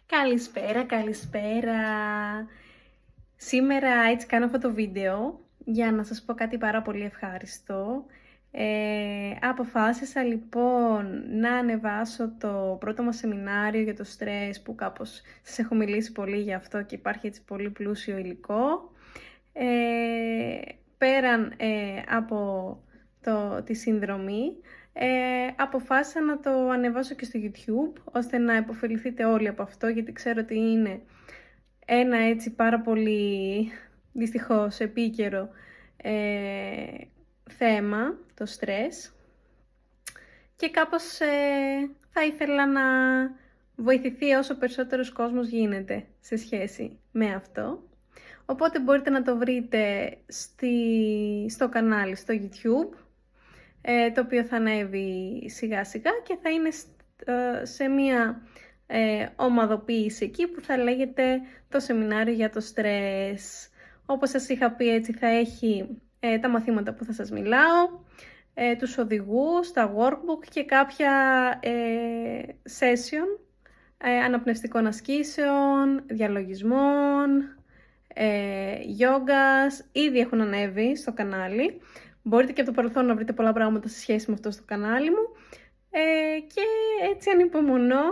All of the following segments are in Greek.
Καλησπέρα, καλησπέρα. Σήμερα έτσι κάνω αυτό το βίντεο για να σας πω κάτι πάρα πολύ ευχάριστο. Αποφάσισα λοιπόν να ανεβάσω το πρώτο μας σεμινάριο για το στρες, που κάπως σας έχω μιλήσει πολύ για αυτό και υπάρχει έτσι πολύ πλούσιο υλικό. Πέραν από τη συνδρομή, αποφάσισα να το ανεβάσω και στο YouTube, ώστε να υποφεληθείτε όλοι από αυτό, γιατί ξέρω ότι είναι ένα έτσι πάρα πολύ, δυστυχώς, επίκαιρο θέμα, το στρες. Και κάπως θα ήθελα να βοηθηθεί όσο περισσότερος κόσμος γίνεται σε σχέση με αυτό. Οπότε μπορείτε να το βρείτε στο κανάλι, στο YouTube, το οποίο θα ανέβει σιγά σιγά και θα είναι σε μία ομαδοποίηση εκεί που θα λέγεται το σεμινάριο για το στρες. Όπως σας είχα πει, έτσι θα έχει τα μαθήματα που θα σας μιλάω, τους οδηγούς, τα workbook και κάποια session αναπνευστικών ασκήσεων, διαλογισμών, γιόγκας. Ήδη έχουν ανέβει στο κανάλι. Μπορείτε και από το παρελθόν να βρείτε πολλά πράγματα σε σχέση με αυτό στο κανάλι μου. Και έτσι ανυπομονώ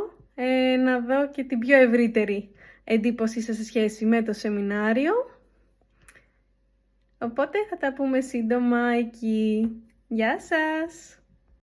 να δω και την πιο ευρύτερη εντύπωσή σας σε σχέση με το σεμινάριο. Οπότε θα τα πούμε σύντομα εκεί. Γεια σας!